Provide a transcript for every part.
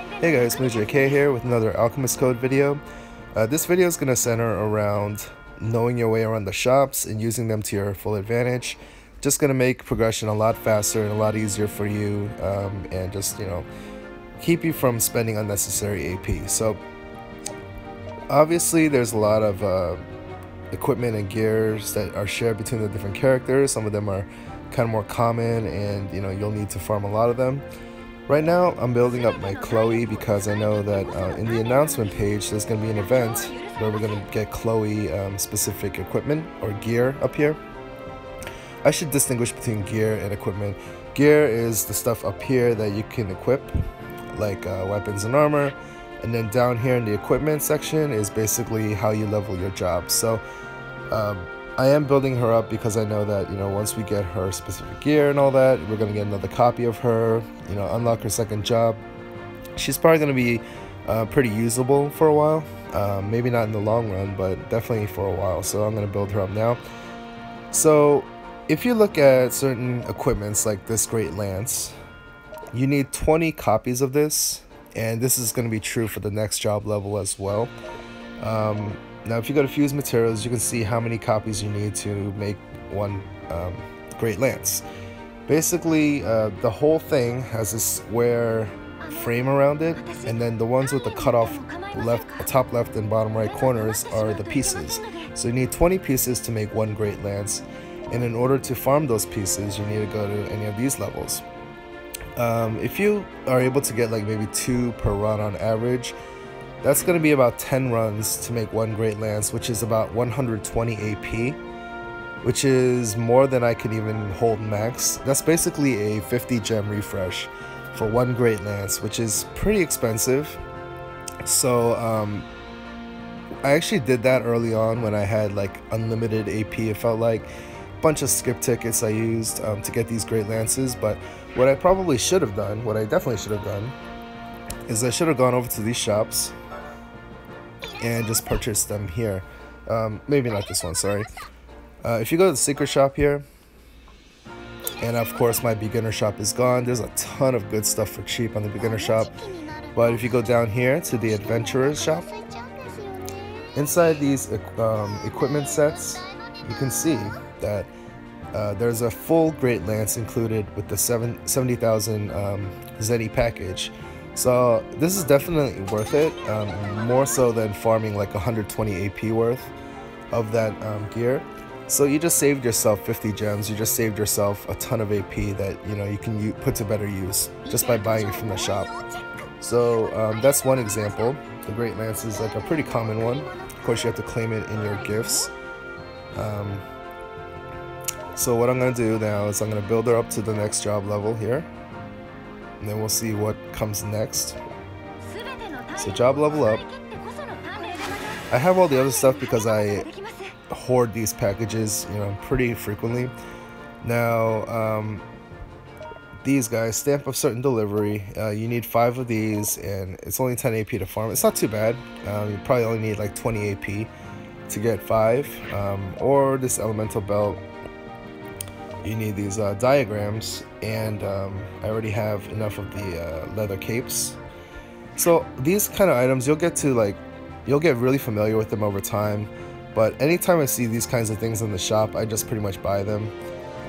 Hey guys, JK here with another Alchemist Code video. This video is going to center around knowing your way around the shops and using them to your full advantage. Just going to make progression a lot faster and a lot easier for you, and just, keep you from spending unnecessary AP. So obviously there's a lot of equipment and gears that are shared between the different characters. Some of them are kind of more common, and you'll need to farm a lot of them. Right now I'm building up my Chloe because I know that in the announcement page there's going to be an event where we're going to get Chloe specific equipment or gear up here. I should distinguish between gear and equipment. Gear is the stuff up here that you can equip, like weapons and armor, and then down here in the equipment section is basically how you level your job. So I am building her up because I know that once we get her specific gear and all that, we're going to get another copy of her, unlock her second job. She's probably going to be pretty usable for a while, maybe not in the long run, but definitely for a while. So I'm going to build her up now. So if you look at certain equipments like this great lance, you need 20 copies of this, and this is going to be true for the next job level as well. Now if you go to fuse materials, you can see how many copies you need to make one great lance. Basically the whole thing has a square frame around it, and then the ones with the cutoff top left and bottom right corners are the pieces. So you need 20 pieces to make one great lance, and in order to farm those pieces you need to go to any of these levels. If you are able to get like maybe 2 per run on average, that's going to be about 10 runs to make one great lance, which is about 120 AP, which is more than I can even hold max. That's basically a 50 gem refresh for one great lance, which is pretty expensive. So I actually did that early on when I had like unlimited AP. It felt like a bunch of skip tickets I used to get these great lances. But what I probably should have done, what I definitely should have done, is I should have gone over to these shops and just purchase them here. Maybe not this one, sorry. If you go to the secret shop here, and of course my beginner shop is gone, there's a ton of good stuff for cheap on the beginner shop. But if you go down here to the adventurers shop, inside these equipment sets, you can see that there's a full great lance included with the 70,000 Zeni package. So this is definitely worth it, more so than farming like 120 AP worth of that gear. So you just saved yourself 50 gems, you just saved yourself a ton of AP that you can put to better use just by buying it from the shop. So that's one example. The great lance is like a pretty common one. Of course you have to claim it in your gifts. So what I'm going to do now is I'm going to build her up to the next job level here, and then we'll see what comes next. So job level up. I have all the other stuff because I hoard these packages pretty frequently. Now these guys, stamp of certain delivery, you need 5 of these, and it's only 10 AP to farm. It's not too bad. You probably only need like 20 AP to get 5. Or this elemental belt, you need these diagrams, and I already have enough of the leather capes. So these kind of items, you'll get really familiar with them over time, but anytime I see these kinds of things in the shop, I just pretty much buy them.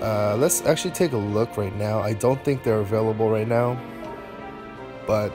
Let's actually take a look right now. I don't think they're available right now, but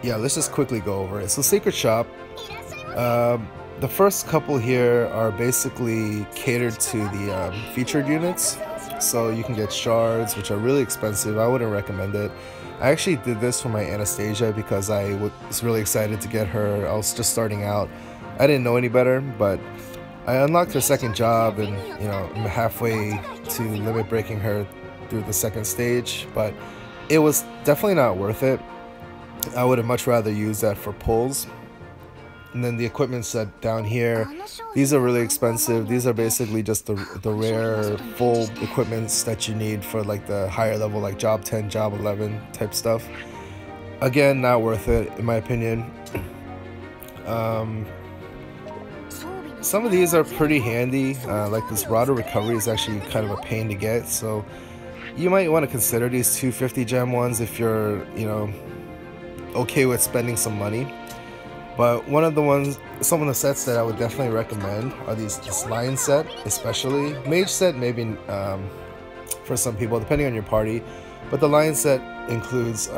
yeah, let's just quickly go over it. So secret shop, the first couple here are basically catered to the featured units. So you can get shards, which are really expensive. I wouldn't recommend it. I actually did this for my Anastasia because I was really excited to get her. I was just starting out. I didn't know any better, but I unlocked her second job, and I'm halfway to limit breaking her through the second stage, but it was definitely not worth it. I would have much rather used that for pulls. And then the equipment set down here, these are really expensive. These are basically just the rare full equipments that you need for like the higher level, like job 10, job 11 type stuff. Again, not worth it in my opinion. Some of these are pretty handy, like this rod of recovery is actually kind of a pain to get, so you might want to consider these 250 gem ones if you're, okay with spending some money. But some of the sets that I would definitely recommend are this lion set, especially mage set, maybe for some people depending on your party. But the lion set includes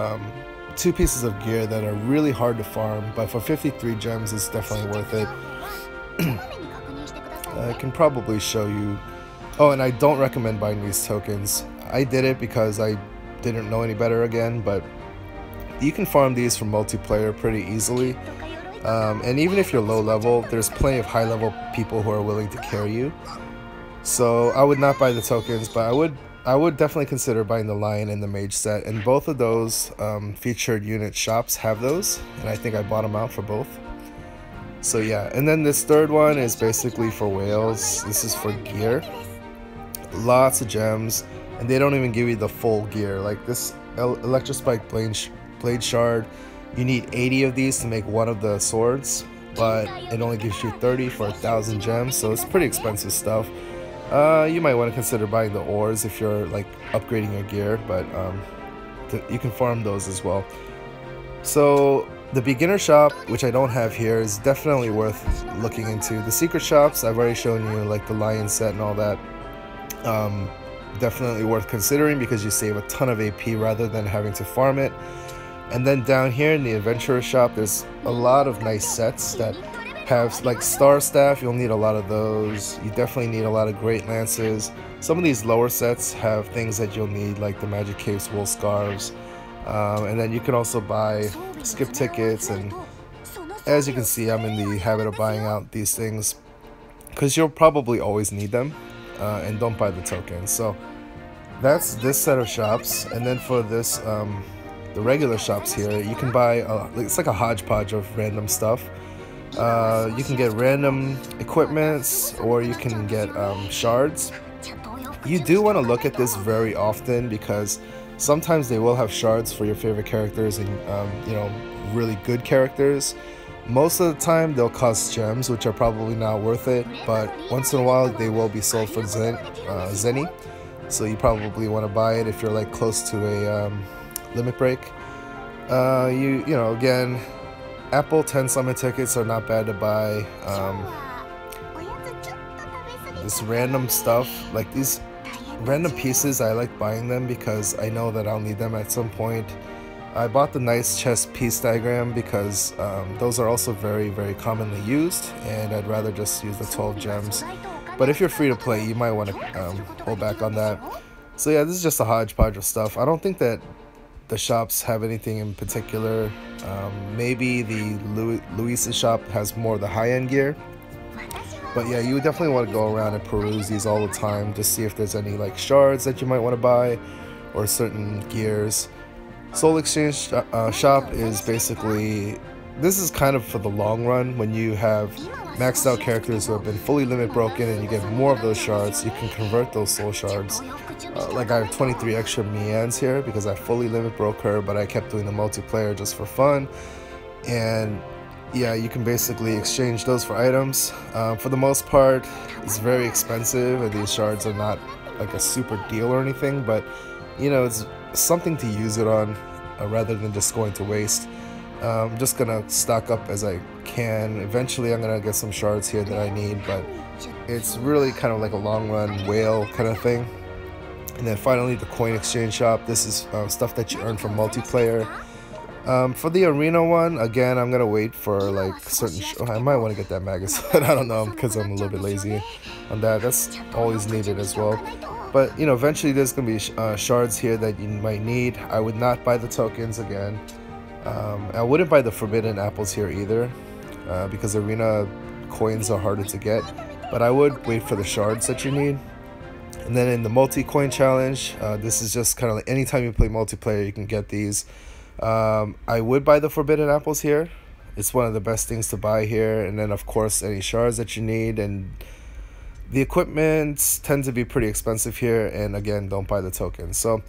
2 pieces of gear that are really hard to farm, but for 53 gems it's definitely worth it. I can probably show you. Oh, and I don't recommend buying these tokens. I did it because I didn't know any better again, but you can farm these from multiplayer pretty easily. And even if you're low level, there's plenty of high level people who are willing to carry you. So I would not buy the tokens, but I would definitely consider buying the lion and the mage set. And both of those featured unit shops have those, and I think I bought them out for both. So yeah, and then this third one is basically for whales. This is for gear. Lots of gems, and they don't even give you the full gear. Like this Electrospike blade shard, you need 80 of these to make one of the swords, but it only gives you 30 for 1,000 gems, so it's pretty expensive stuff. You might want to consider buying the ores if you're like upgrading your gear, but you can farm those as well. So the beginner shop, which I don't have here, is definitely worth looking into. The secret shops, I've already shown you, like the lion set and all that. Definitely worth considering because you save a ton of AP rather than having to farm it. And then down here in the adventurer shop, there's a lot of nice sets that have like star staff. You'll need a lot of those. You definitely need a lot of great lances. Some of these lower sets have things that you'll need, like the magic capes, wool scarves, and then you can also buy skip tickets. And as you can see, I'm in the habit of buying out these things because you'll probably always need them. And don't buy the tokens. So that's this set of shops. And then for this the regular shops here, you can buy it's like a hodgepodge of random stuff. You can get random equipments, or you can get shards. You do want to look at this very often because sometimes they will have shards for your favorite characters and you know, really good characters. Most of the time they'll cost gems, which are probably not worth it, but once in a while they will be sold for Zeni, so you probably want to buy it if you're like close to a limit break. You know, again, Apple 10 summon tickets are not bad to buy. This random stuff, like these random pieces, I like buying them because I know that I'll need them at some point. I bought the nice chest piece diagram because those are also very, very commonly used, and I'd rather just use the 12 gems. But if you're free to play, you might want to hold back on that. So yeah, this is just a hodgepodge of stuff. I don't think that the shops have anything in particular. Maybe the Luis's shop has more of the high-end gear. But yeah, you definitely want to go around and peruse these all the time to see if there's any like shards that you might want to buy or certain gears. Soul Exchange shop is basically, this is kind of for the long run. When you have maxed out characters who have been fully limit broken and you get more of those shards, you can convert those soul shards. Like I have 23 extra Mians here because I fully limit broke her, but I kept doing the multiplayer just for fun. And yeah, you can basically exchange those for items. For the most part, it's very expensive and these shards are not like a super deal or anything, but you know, it's something to use it on rather than just going to waste. I'm just gonna stock up as I can. Eventually I'm gonna get some shards here that I need, but it's really kind of like a long run whale kind of thing. And then finally the coin exchange shop. This is stuff that you earn from multiplayer. For the arena one, again, I'm gonna wait for like certain I might want to get that magazine. I don't know, because I'm a little bit lazy on that. That's always needed as well. But you know, eventually there's gonna be shards here that you might need. I would not buy the tokens again. I wouldn't buy the forbidden apples here either, because arena coins are harder to get. But I would wait for the shards that you need. And then in the multi-coin challenge, this is just kind of like anytime you play multiplayer, you can get these. I would buy the forbidden apples here. It's one of the best things to buy here. And then of course any shards that you need, and the equipment tend to be pretty expensive here, and again, don't buy the tokens. So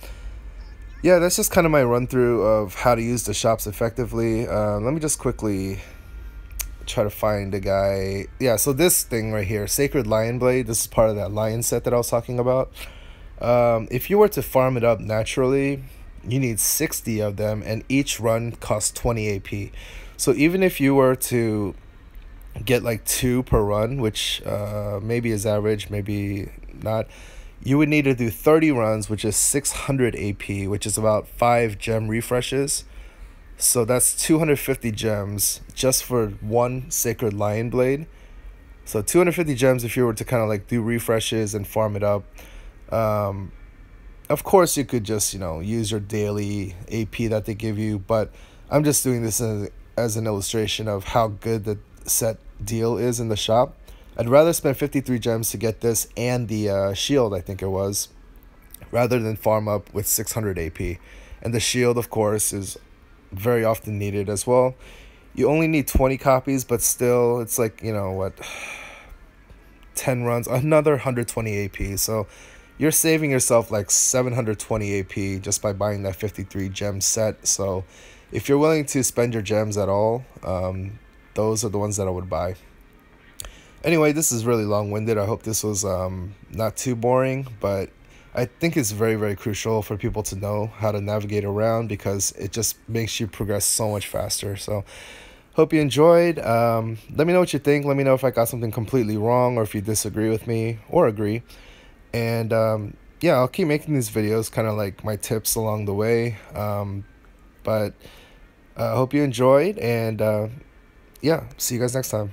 yeah, that's just kind of my run through of how to use the shops effectively. Let me just quickly try to find a guy. Yeah, so this thing right here, Sacred Lion Blade, this is part of that lion set that I was talking about. If you were to farm it up naturally, you need 60 of them, and each run costs 20 AP. So even if you were to get like 2 per run, which maybe is average, maybe not, you would need to do 30 runs, which is 600 AP, which is about 5 gem refreshes. So that's 250 gems just for one Sacred Lion Blade. So 250 gems if you were to kind of like do refreshes and farm it up. Of course, you could just, use your daily AP that they give you, but I'm just doing this as an illustration of how good the set deal is in the shop. I'd rather spend 53 gems to get this and the shield, I think it was, rather than farm up with 600 AP. And the shield, of course, is very often needed as well. You only need 20 copies, but still, it's like, 10 runs, another 120 AP. So you're saving yourself like 720 AP just by buying that 53 gem set. So if you're willing to spend your gems at all, those are the ones that I would buy. Anyway, this is really long-winded. I hope this was not too boring, but I think it's very, very crucial for people to know how to navigate around, because it just makes you progress so much faster. So hope you enjoyed. Let me know what you think. Let me know if I got something completely wrong or if you disagree with me or agree. And yeah, I'll keep making these videos, kind of like my tips along the way. But I hope you enjoyed, and yeah, see you guys next time.